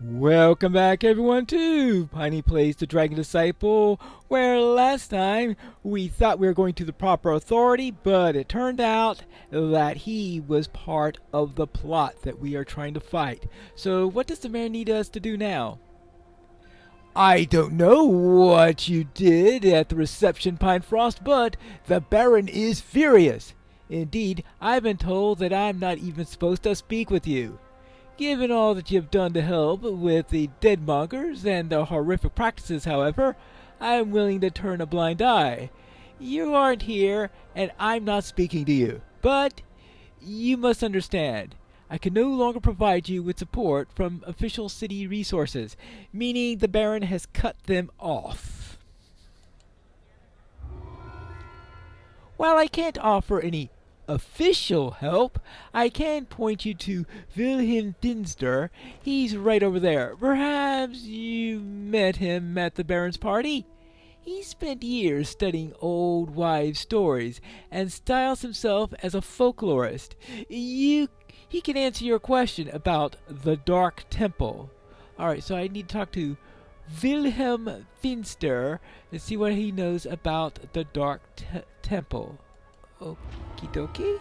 Welcome back everyone to Piney Plays the Dragon Disciple, where last time we thought we were going to the proper authority, but it turned out that he was part of the plot that we are trying to fight. So what does the mayor need us to do now? I don't know what you did at the reception, Pinefrost, but the Baron is furious. Indeed, I've been told that I'm not even supposed to speak with you. Given all that you've done to help with the deadmongers and their horrific practices, however, I am willing to turn a blind eye. You aren't here, and I'm not speaking to you. But you must understand, I can no longer provide you with support from official city resources, meaning the Baron has cut them off. While I can't offer any official help, I can point you to Wilhelm Finster. He's right over there. Perhaps you met him at the Baron's party? He spent years studying old wives' stories and styles himself as a folklorist. He can answer your question about the Dark Temple. Alright, so I need to talk to Wilhelm Finster and see what he knows about the Dark Temple. Okie dokie.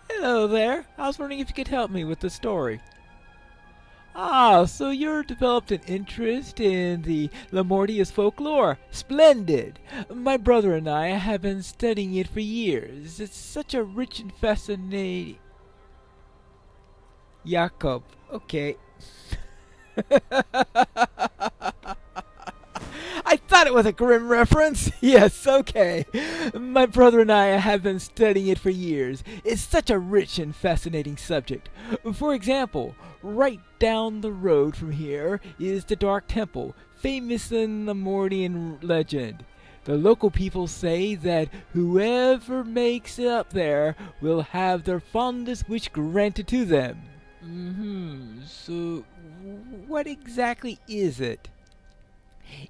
Hello there. I was wondering if you could help me with the story. Ah, so you're developed an interest in the Lamortius folklore. Splendid! My brother and I have been studying it for years. It's such a rich and fascinating... Jakob. Okay. I thought it was a grim reference. Yes, okay. My brother and I have been studying it for years. It's such a rich and fascinating subject. For example, right down the road from here is the Dark Temple, famous in the Mordian legend. The local people say that whoever makes it up there will have their fondest wish granted to them. So, what exactly is it?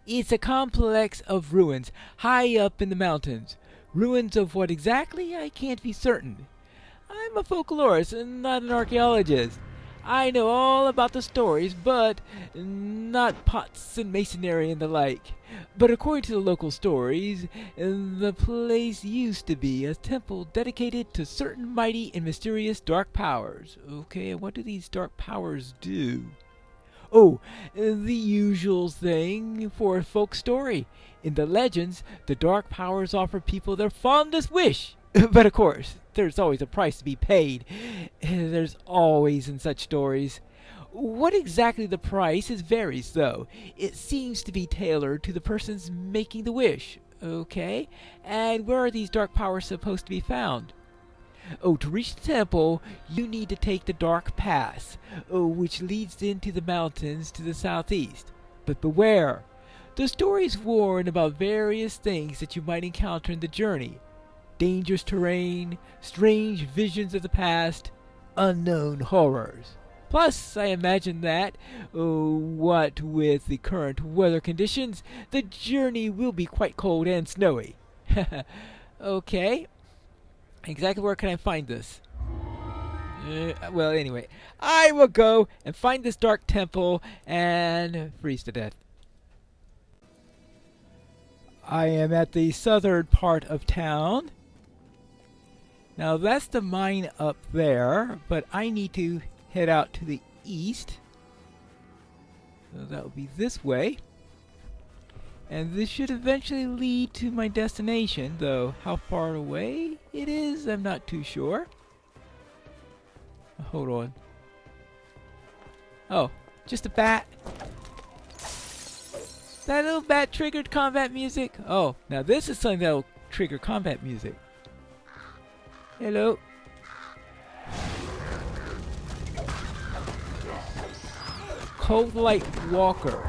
It's a complex of ruins high up in the mountains. Ruins of what exactly, I can't be certain. I'm a folklorist and not an archaeologist. I know all about the stories, but not pots and masonry and the like. But according to the local stories, the place used to be a temple dedicated to certain mighty and mysterious dark powers. Okay, and what do these dark powers do? Oh, the usual thing for a folk story. In the legends, the dark powers offer people their fondest wish. But of course, there's always a price to be paid. There's always in such stories. What exactly the price is varies, though. It seems to be tailored to the person's making the wish. Okay, and where are these dark powers supposed to be found? Oh, to reach the temple, you need to take the Dark Pass, which leads into the mountains to the southeast. But beware! The stories warn about various things that you might encounter in the journey. Dangerous terrain, strange visions of the past, unknown horrors. Plus, I imagine that, what with the current weather conditions, the journey will be quite cold and snowy. Okay. Exactly where can I find this? Well, anyway, I will go and find this dark temple and freeze to death. I am at the southern part of town. Now that's the mine up there, but I need to head out to the east. So that will be this way. And this should eventually lead to my destination, though how far away it is, I'm not too sure. Hold on. Oh, just a bat. That little bat triggered combat music? Oh, now this is something that will trigger combat music. Hello. Cold Light Walker.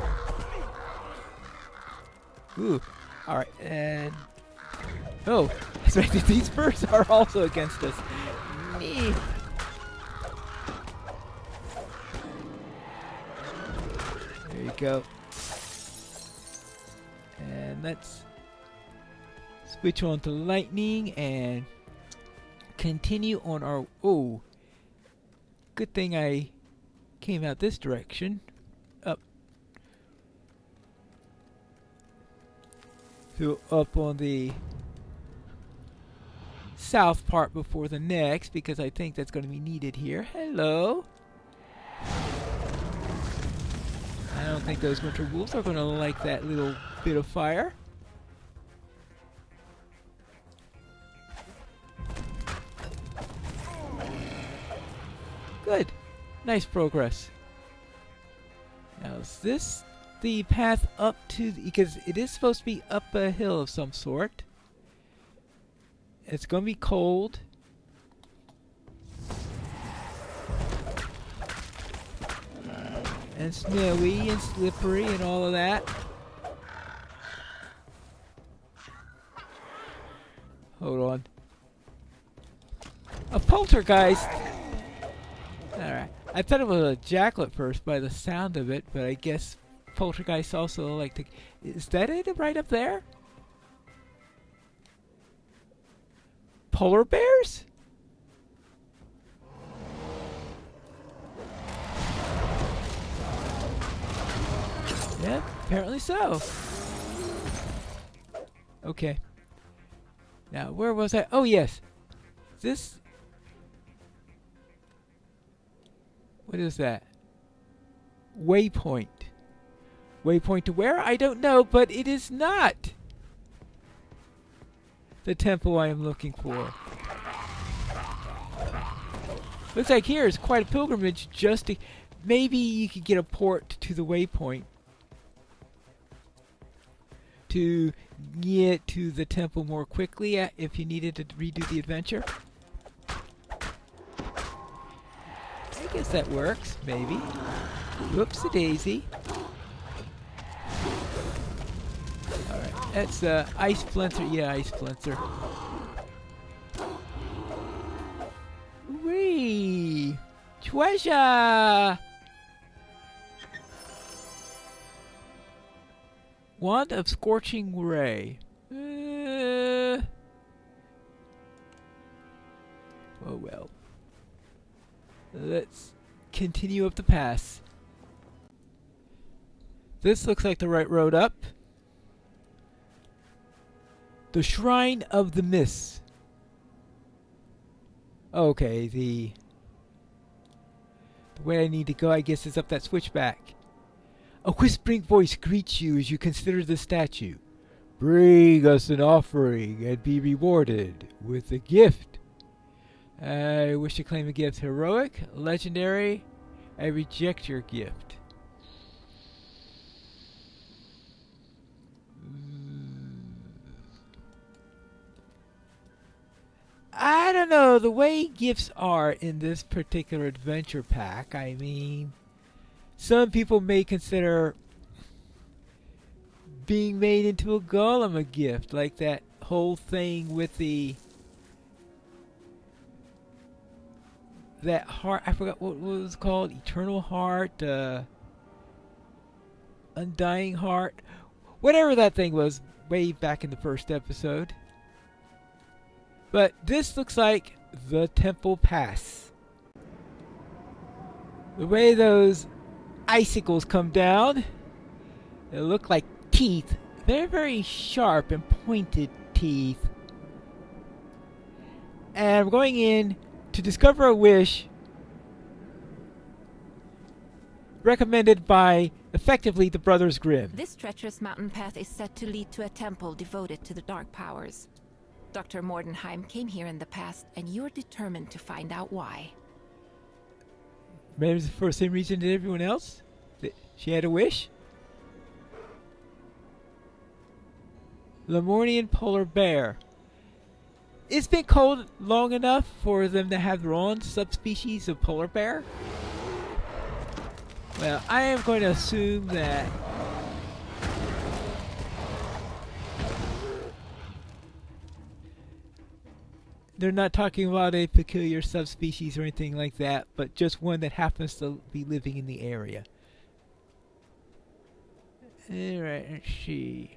Ooh, alright, and... Oh, that's right, these birds are also against us. Nee. There you go. And let's switch on to lightning and continue on our... Oh, good thing I came out this direction. Up. So up on the south part before the next, because I think that's going to be needed here. Hello. I don't think those winter wolves are going to like that little bit of fire. Good. Nice progress. Now is this the path up to... because it is supposed to be up a hill of some sort. It's going to be cold. And snowy and slippery and all of that. Hold on. A poltergeist! Alright. I thought it was a jackal at first by the sound of it, but I guess poltergeists also like to... Is that it right up there? Polar bears? Yeah, apparently so. Okay. Now, where was I? Oh, yes. This... What is that? Waypoint. Waypoint to where? I don't know, but it is not the temple I am looking for. Looks like here is quite a pilgrimage just to... Maybe you could get a port to the waypoint to get to the temple more quickly if you needed to redo the adventure. I guess that works, maybe. Whoops-a-daisy. Alright, that's ice splinter. Yeah, ice splinter. Whee! Treasure! Wand of Scorching Ray. Oh well. Let's continue up the pass. This looks like the right road up. The Shrine of the Mists. Okay, the way I need to go, I guess, is up that switchback. A whispering voice greets you as you consider the statue. Bring us an offering and be rewarded with a gift. I wish to claim a gift. Heroic, legendary. I reject your gift. I don't know. The way gifts are in this particular adventure pack, I mean, some people may consider being made into a golem a gift, like that whole thing with that heart. I forgot what it was called. Eternal heart, undying heart, whatever that thing was way back in the first episode. But this looks like the Temple Pass. The way those icicles come down, they look like teeth. They're very sharp and pointed teeth. And we're going in to discover a wish recommended by, effectively, the Brothers Grimm. This treacherous mountain path is said to lead to a temple devoted to the dark powers. Dr. Mordenheim came here in the past, and you're determined to find out why. Maybe for the same reason as everyone else? That she had a wish? Lemurian polar bear. It's been cold long enough for them to have their own subspecies of polar bear? Well, I am going to assume that they're not talking about a peculiar subspecies or anything like that, but just one that happens to be living in the area. Alright, let's see.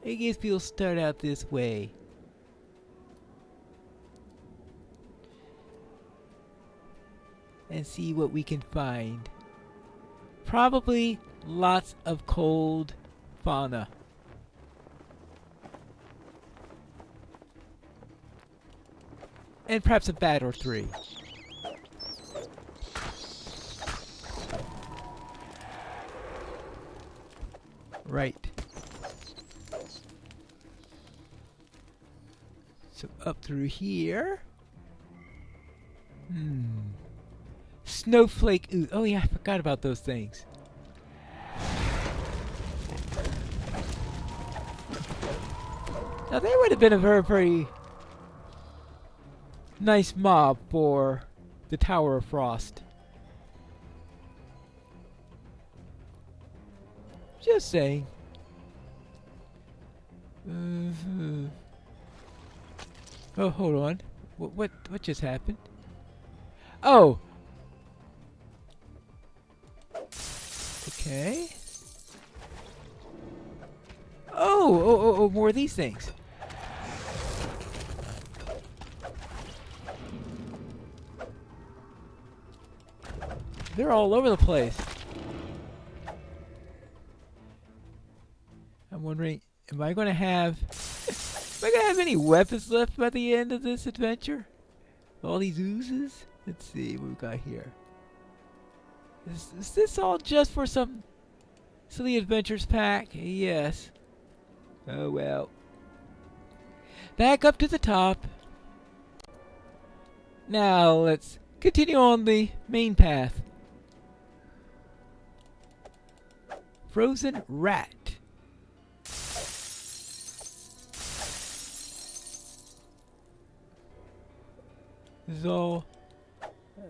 I guess we'll start out this way. and see what we can find. Probably lots of cold fauna. And perhaps a bat or three. Right. So up through here. Snowflake ooze. Oh yeah, I forgot about those things. Now they would have been a very, very nice mob for the Tower of Frost. Just saying. Oh, hold on. What just happened? Oh. Okay. Oh, more of these things. They're all over the place. I'm wondering, am I going to have any weapons left by the end of this adventure? All these oozes? Let's see what we got here. Is this all just for some silly adventures pack? Yes. Oh well. Back up to the top. Now let's continue on the main path. Frozen rat.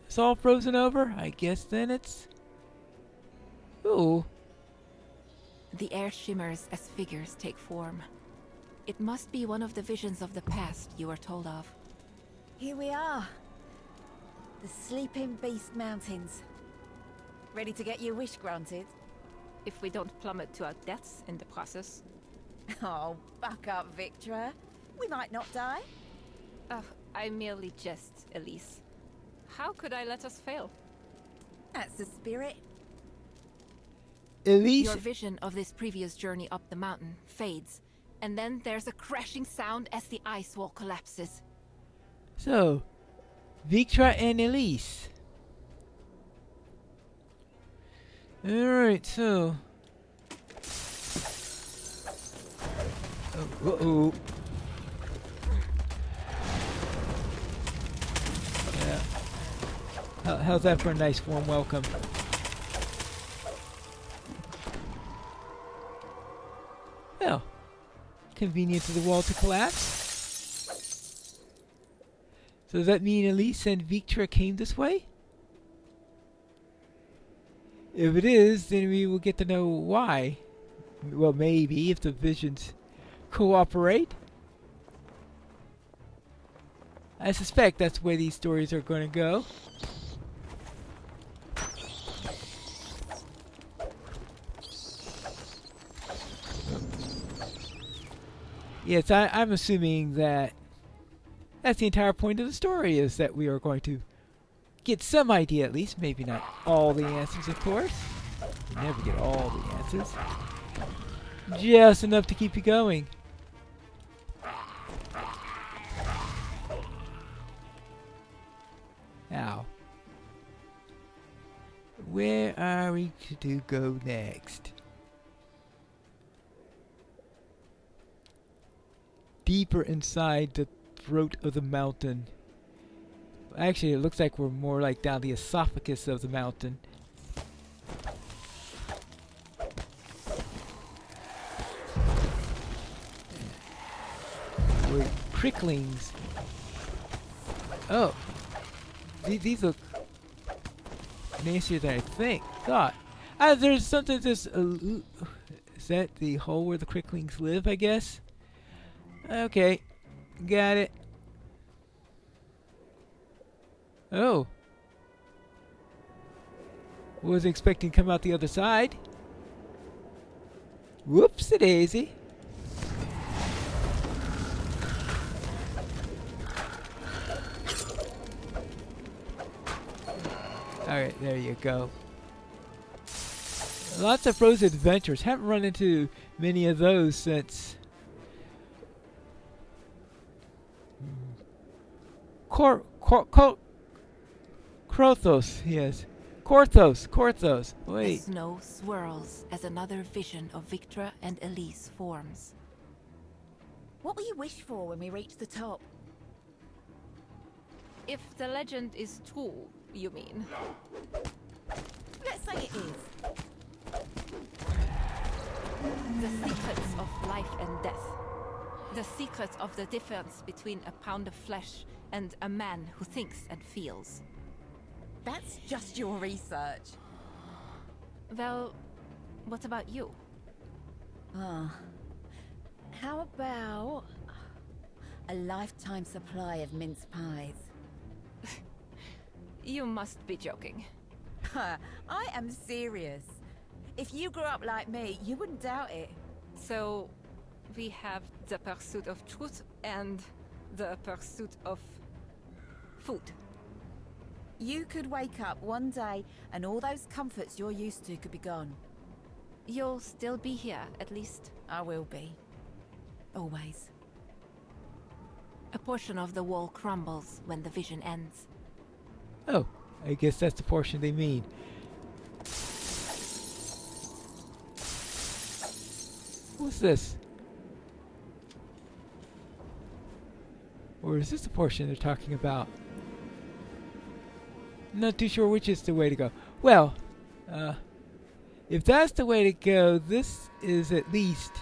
It's all frozen over? I guess then it's... Ooh. The air shimmers as figures take form. It must be one of the visions of the past you were told of. Here we are. The Sleeping Beast Mountains. Ready to get your wish granted? If we don't plummet to our deaths in the process. Oh, buck up, Victra. We might not die. I merely jest, Elise. How could I let us fail? That's the spirit. Elise? Your vision of this previous journey up the mountain fades, and then there's a crashing sound as the ice wall collapses. So, Victra and Elise. Alright, so... Oh, uh-oh. Yeah. How's that for a nice warm welcome? Well, convenient for the wall to collapse. So does that mean Elise and Victra came this way? If it is, then we will get to know why. Well, maybe, if the visions cooperate. I suspect that's where these stories are going to go. Yes, I'm assuming that that's the entire point of the story, is that we are going to get some idea at least. Maybe not all the answers, of course. You never get all the answers. Just enough to keep you going. Now, where are we to go next? Deeper inside the throat of the mountain. Actually, it looks like we're more like down the esophagus of the mountain. Where cricklings. Oh. These look nastier than I thought. There's something just... is that the hole where the cricklings live, I guess? Okay. Got it. Oh. Wasn't expecting to come out the other side. Whoops-a-daisy. Alright, there you go. Lots of frozen adventures. Haven't run into many of those since... Krothos, yes. Korthos. The Wait. snow swirls as another vision of Victra and Elise forms. What will you wish for when we reach the top? If the legend is true, you mean? Let's say it is. The secrets of life and death. The secrets of the difference between a pound of flesh and a man who thinks and feels. That's just your research. Well, what about you? How about a lifetime supply of mince pies? You must be joking. I am serious. If you grew up like me, you wouldn't doubt it. So, we have the pursuit of truth and the pursuit of food. You could wake up one day and all those comforts you're used to could be gone. You'll still be here, at least. I will be. Always. A portion of the wall crumbles when the vision ends. Oh, I guess that's the portion they mean. What's this? Or is this the portion they're talking about? Not too sure which is the way to go. Well, if that's the way to go, this is at least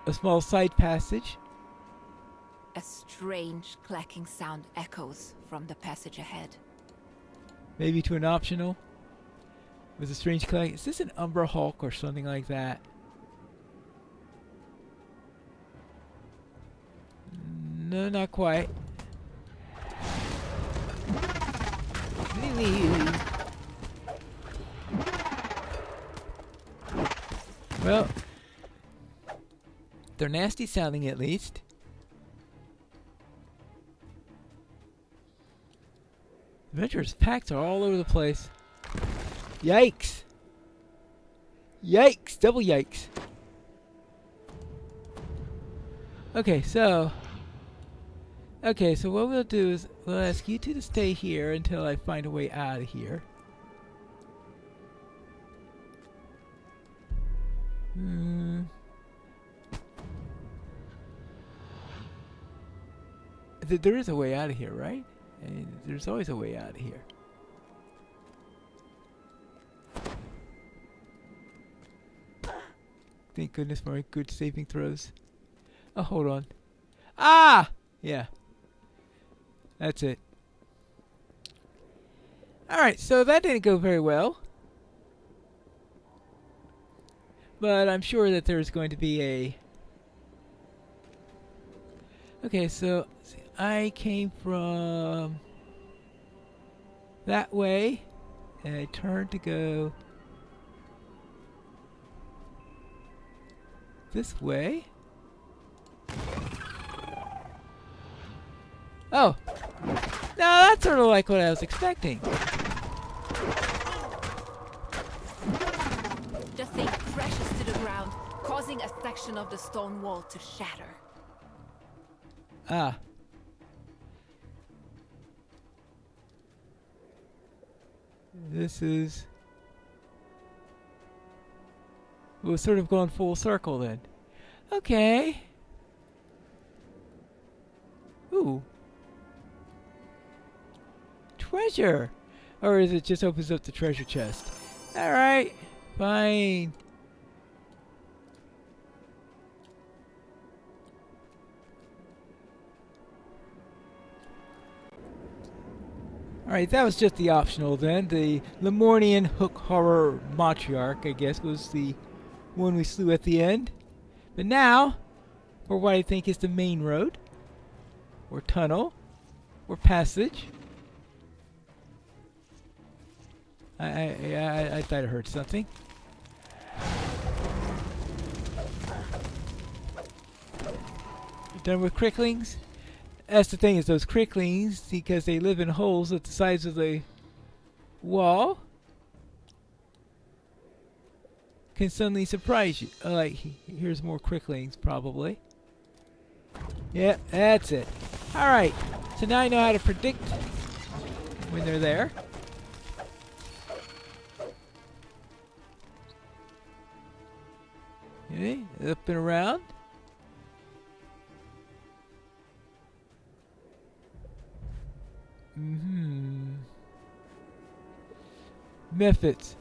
a small side passage. A strange clacking sound echoes from the passage ahead. Maybe to an optional. With a strange clack. Is this an Umbra Hulk or something like that? No, not quite. Well, they're nasty sounding at least. Adventurous packs are all over the place. Yikes! Yikes! Double yikes! Okay, so what we'll do is we'll ask you two to stay here until I find a way out of here. There is a way out of here, right? And there's always a way out of here. Thank goodness for my good saving throws. Oh, hold on. Ah! Yeah. That's it. Alright, so that didn't go very well. But I'm sure that there's going to be a... Okay, so I came from that way, and I turned to go this way. Oh! No, that's sort of like what I was expecting. The thing crashes to the ground, causing a section of the stone wall to shatter. Ah. This is... We're sort of going full circle then. Okay. Ooh. Treasure! Or is it just opens up the treasure chest? Alright. Fine. Alright, that was just the optional then. The Lemornian Hook Horror Matriarch, I guess, was the one we slew at the end. But now, for what I think is the main road, or tunnel, or passage. I thought I heard something. Done with cricklings? That's the thing, is those cricklings, because they live in holes at the sides of the wall can suddenly surprise you. Like, here's more quicklings, probably. Yeah, that's it. Alright, so now I know how to predict when they're there. Okay, up and around. Methods.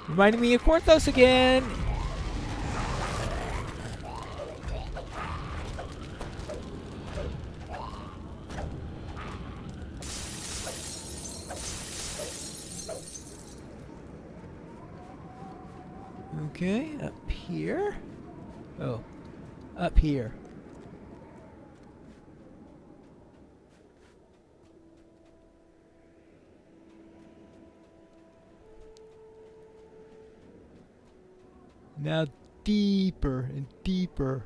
Reminding me of Quarthos again. Okay, up here. Oh, up here. Now deeper and deeper.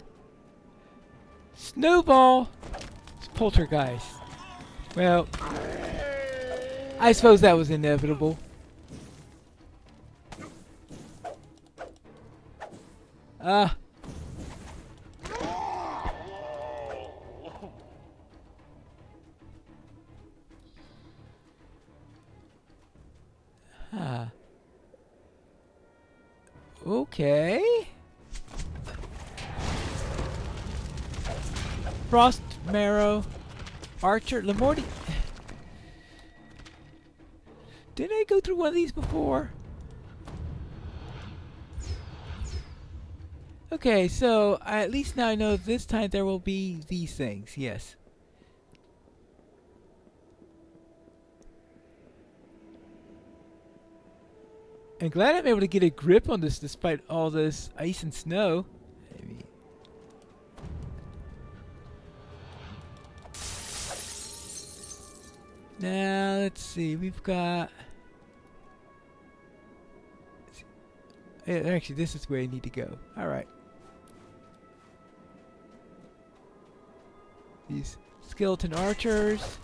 Snowball! It's poltergeist. Well, I suppose that was inevitable. Ah. Huh. Okay. Frost Marrow, Archer, Lamorti. Didn't I go through one of these before? Okay, so at least now I know this time there will be these things. Yes. I'm glad I'm able to get a grip on this despite all this ice and snow. Maybe. Now, let's see. We've got... Actually, this is where I need to go. Alright. These skeleton archers.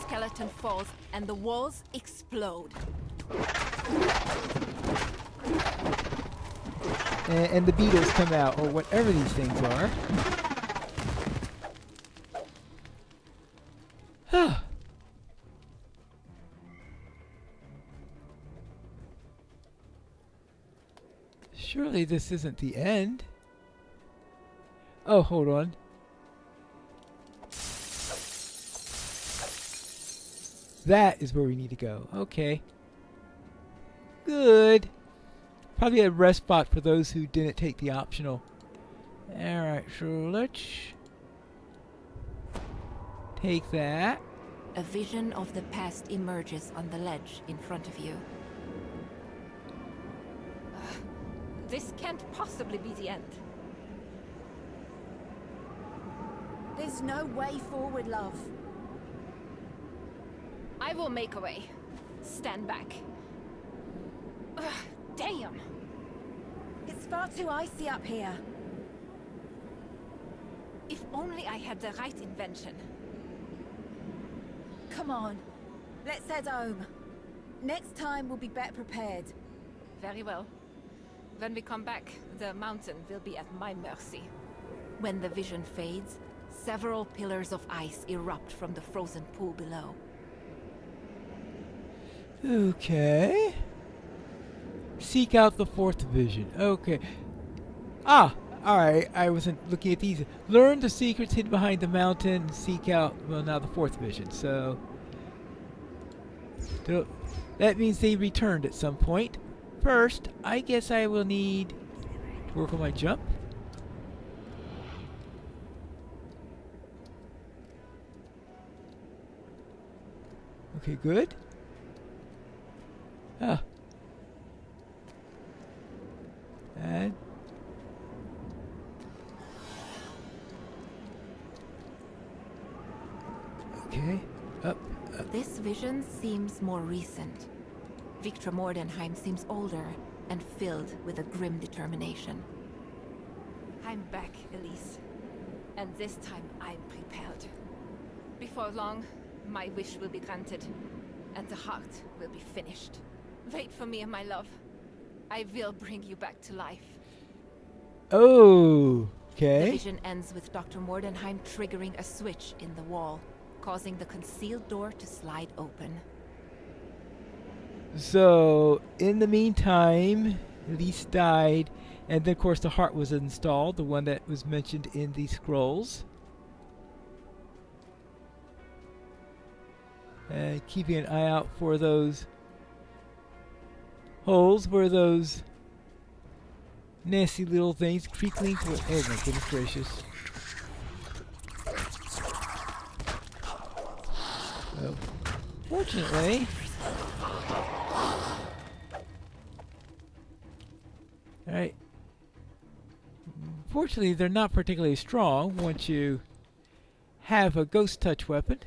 Skeleton falls and the walls explode. And the beetles come out, or whatever these things are. Surely this isn't the end. Oh, hold on. That is where we need to go. Okay. Good. Probably a rest spot for those who didn't take the optional. Alright, so let's take that. A vision of the past emerges on the ledge in front of you. This can't possibly be the end. There's no way forward, love. I will make a way. Stand back. Ugh, damn! It's far too icy up here. If only I had the right invention. Come on. Let's head home. Next time we'll be better prepared. Very well. When we come back, the mountain will be at my mercy. When the vision fades, several pillars of ice erupt from the frozen pool below. Okay. Seek out the fourth vision. Okay. Ah! Alright, I wasn't looking at these. Learn the secrets hidden behind the mountain and seek out, well, now the fourth vision. So that means they returned at some point. First, I guess I will need to work on my jump. Okay, good. Ah. And okay, up. This vision seems more recent. Victor Mordenheim seems older and filled with a grim determination. I'm back, Elise. And this time I'm prepared. Before long, my wish will be granted, and the heart will be finished. Wait for me, my love. I will bring you back to life. Oh, The okay. vision ends with Dr. Mordenheim triggering a switch in the wall, causing the concealed door to slide open. So, in the meantime, Elise died, and then, of course, the heart was installed, the one that was mentioned in the scrolls. And keeping an eye out for those holes where those nasty little things, creaklings. Oh my goodness gracious! Well, fortunately, all right. Fortunately, they're not particularly strong once you have a ghost touch weapon.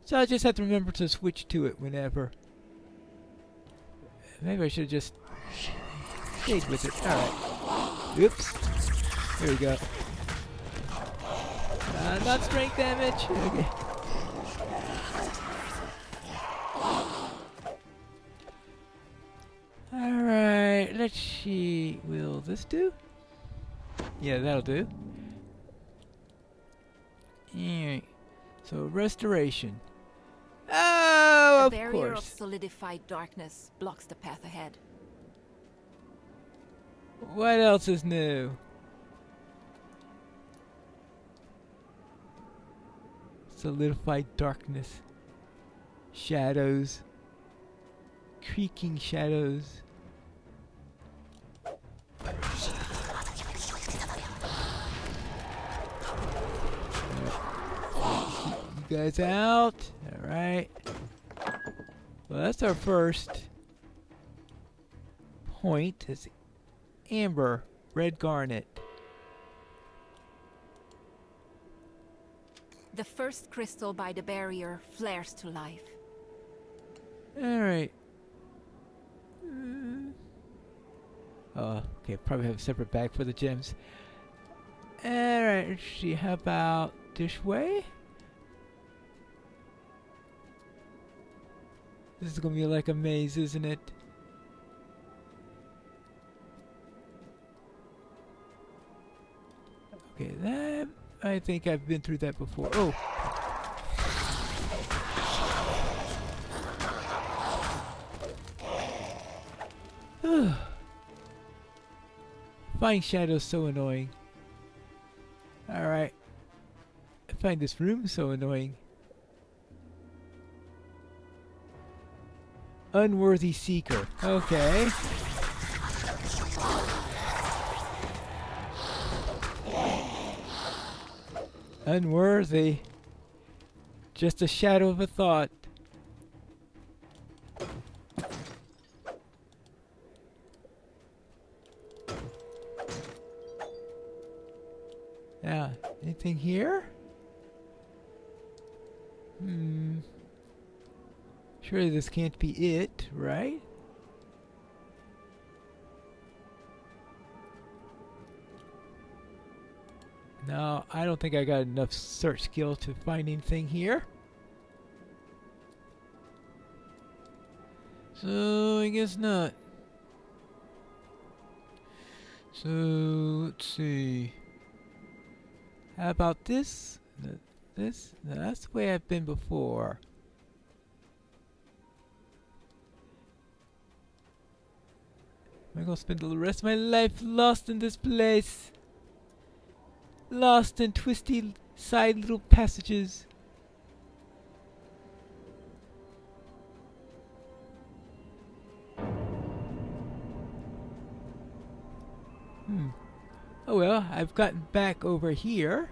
So I just have to remember to switch to it whenever. Maybe I should have just stayed with it. Alright. Oops. Here we go. Not strength damage. Okay. Alright, let's see. Will this do? Yeah, that'll do. Alright. So, restoration. Oh, A of barrier of course. solidified darkness blocks the path ahead. What else is new? Solidified darkness. Shadows. Creaking shadows. Keep you guys out. Alright. Well, that's our first point. It's amber, red garnet. The first crystal by the barrier flares to life. Alright. Okay, probably have a separate bag for the gems. Alright, let's see. How about this way? This is gonna be like a maze, isn't it? Okay, that... I think I've been through that before. Oh! Find shadows so annoying. Alright. I find this room so annoying. Unworthy seeker. Okay. Unworthy. Just a shadow of a thought. Yeah. Anything here? Surely this can't be it, right? No, I don't think I got enough search skill to find anything here. So, I guess not. So, let's see. How about this? This? No, that's the way I've been before. Am I gonna spend the rest of my life lost in this place? Lost in twisty side little passages. Oh well, I've gotten back over here.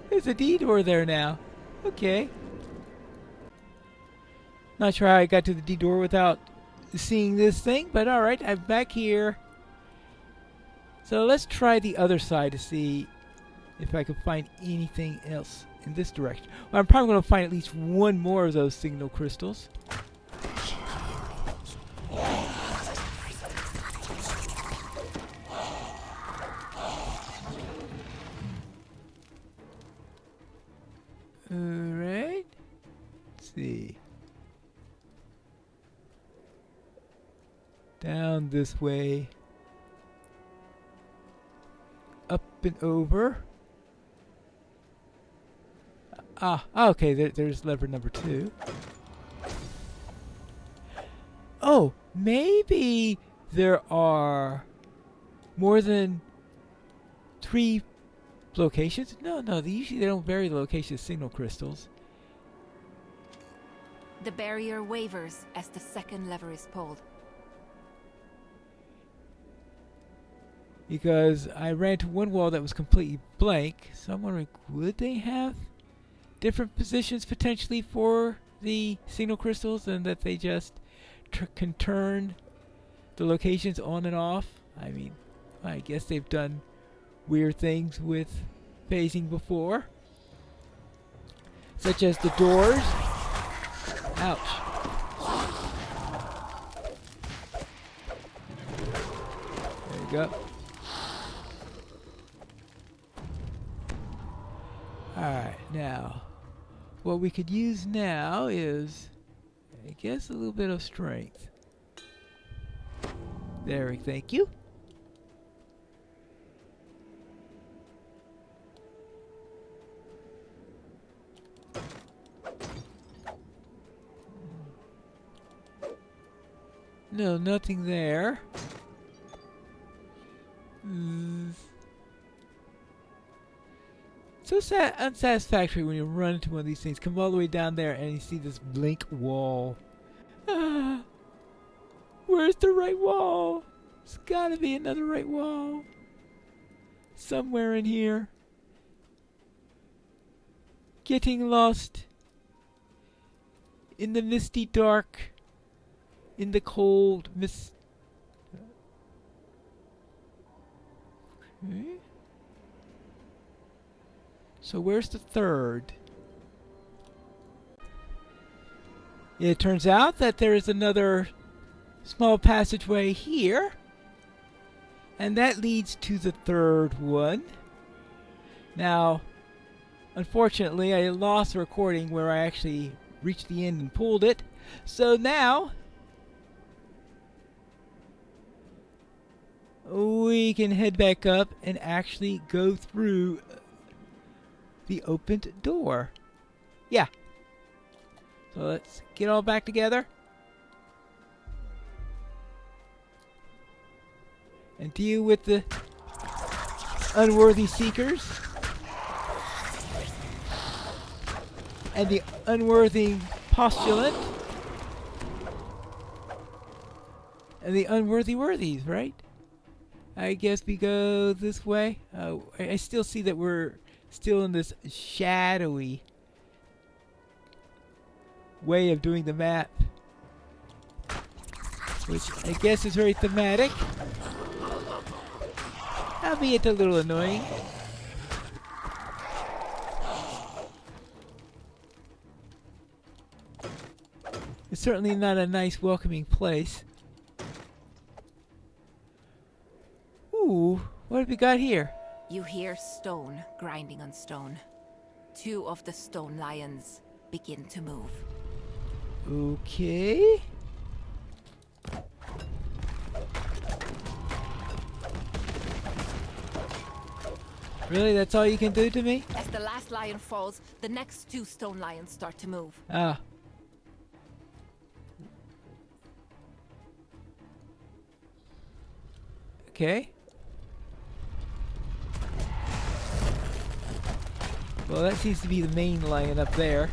There's a detour there now. Okay. Not sure how I got to the detour without seeing this thing, but alright, I'm back here. So let's try the other side to see if I can find anything else in this direction. Well, I'm probably going to find at least one more of those signal crystals. Alright. Let's see. Down this way. Up and over. Okay, there's lever number 2. Oh, maybe there are more than 3 locations? No, usually they don't vary the location of signal crystals. The barrier wavers as the second lever is pulled. Because I ran to one wall that was completely blank, so I'm wondering, would they have different positions potentially for the signal crystals, and that they just can turn the locations on and off? I mean, I guess they've done weird things with phasing before, such as the doors. Ouch. There you go. Alright, now what we could use now is, I guess, a little bit of strength. There, thank you. No, nothing there. So unsatisfactory when you run into one of these things. Come all the way down there and you see this blank wall. Where's the right wall? There's gotta be another right wall. Somewhere in here. Getting lost in the misty dark. In the cold mist. Okay. So where's the third? It turns out that there is another small passageway here. And that leads to the third one. Now, unfortunately, I lost the recording where I actually reached the end and pulled it. So now we can head back up and actually go through the opened door. Yeah. So let's get all back together and deal with the unworthy seekers and the unworthy postulant and the unworthy worthies, right? I guess we go this way. I still see that we're still in this shadowy way of doing the map, which I guess is very thematic, albeit a little annoying. It's certainly not a nice, welcoming place. Ooh, what have we got here? You hear stone grinding on stone. 2 of the stone lions begin to move. Okay. Really? That's all you can do to me? As the last lion falls, the next 2 stone lions start to move. Ah. Okay. Well, that seems to be the main lion up there.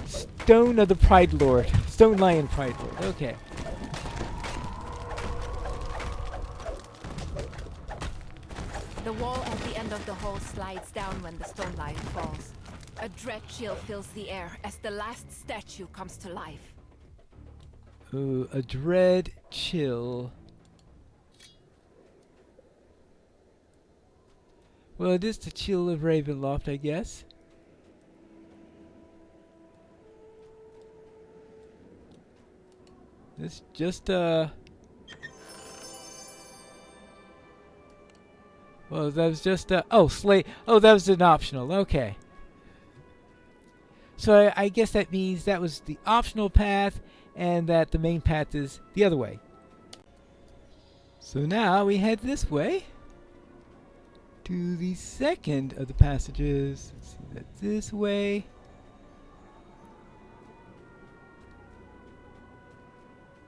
Stone of the Pride Lord. Stone Lion Pride Lord. Okay. The wall at the end of the hall slides down when the stone lion falls. A dread chill fills the air as the last statue comes to life. Ooh, a dread chill. Well, it is the chill of Ravenloft, I guess. It's just, well, that was just, oh, slate. Oh, that was an optional. Okay. So I guess that means that was the optional path and that the main path is the other way. So now we head this way to the second of the passages. Let's see, that's this way.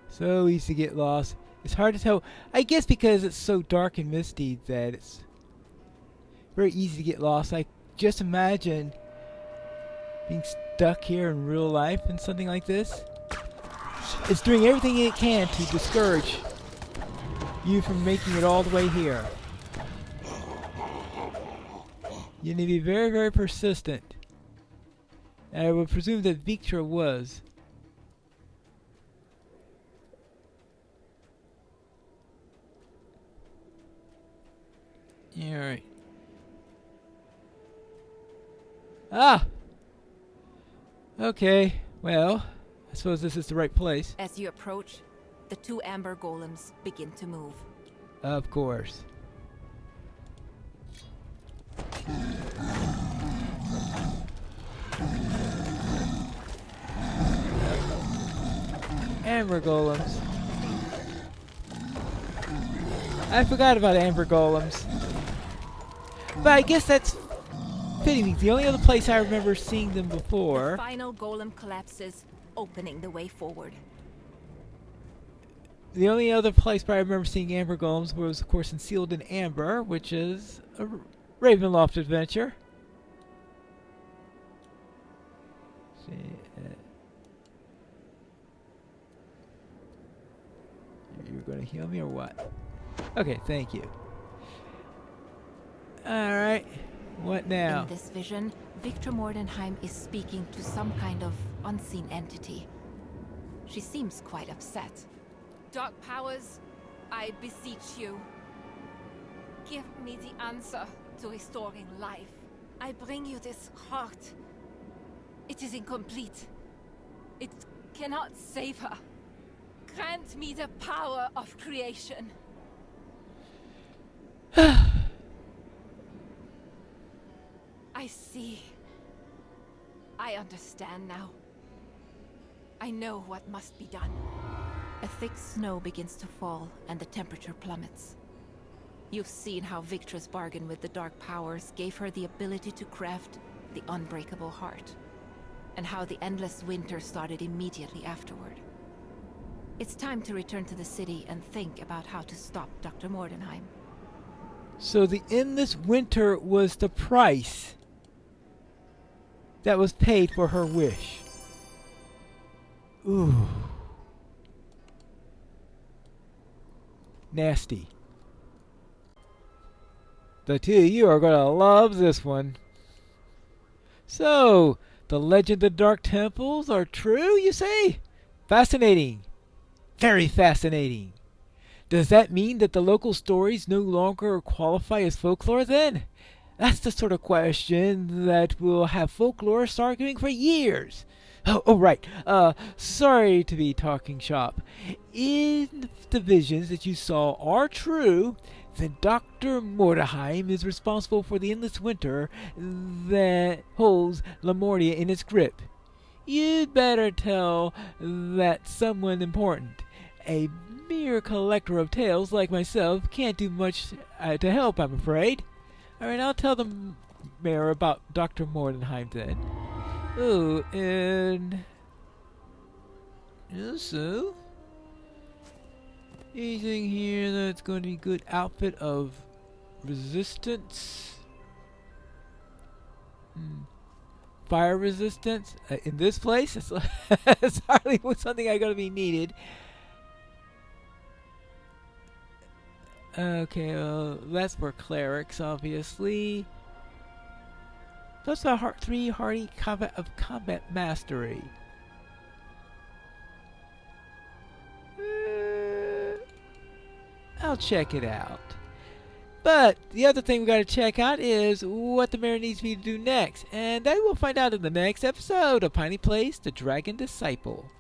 So easy to get lost. It's hard to tell. I guess because it's so dark and misty that it's very easy to get lost. I just imagine being stuck here in real life in something like this. It's doing everything it can to discourage you from making it all the way here. You need to be very, very persistent. And I would presume that Victor was. Alright. Ah! Okay, well, I suppose this is the right place. As you approach, the two amber golems begin to move. Of course. Amber golems. I forgot about amber golems. But I guess that's fitting. The only other place I remember seeing them before. The final golem collapses, opening the way forward. The only other place where I remember seeing amber golems was, of course, in Sealed in Amber, which is a Ravenloft adventure. See, you're going to heal me or what? Okay, thank you. Alright, what now? In this vision, Victor Mordenheim is speaking to some kind of unseen entity. She seems quite upset. Dark powers, I beseech you. Give me the answer to restoring life. I bring you this heart. It is incomplete. It cannot save her. Grant me the power of creation. I see. I understand now. I know what must be done. A thick snow begins to fall, and the temperature plummets. You've seen how Victra's bargain with the Dark Powers gave her the ability to craft the unbreakable heart, and how the endless winter started immediately afterward. It's time to return to the city and think about how to stop Dr. Mordenheim. So the endless winter was the price that was paid for her wish. Ooh. Nasty. The two of you are going to love this one. So, the legend of Dark Temples are true, you say? Fascinating. Very fascinating. Does that mean that the local stories no longer qualify as folklore then? That's the sort of question that will have folklorists arguing for years. Oh, right. Sorry to be talking shop. If the visions that you saw are true, then Dr. Mordenheim is responsible for the endless winter that holds Lamortia in its grip. You'd better tell that someone important. A mere collector of tales like myself can't do much to help, I'm afraid. Alright, I'll tell the mayor about Dr. Mordenheim then. Oh, and also, anything here that's going to be good outfit of resistance? Fire resistance? In this place? It's hardly something I'm going to be needed. Okay, well, that's for clerics, obviously. Plus a 3 hardy combat mastery. I'll check it out. But the other thing we gotta check out is what the mayor needs me to do next, and that we'll find out in the next episode of Piney Plays The Dragon Disciple.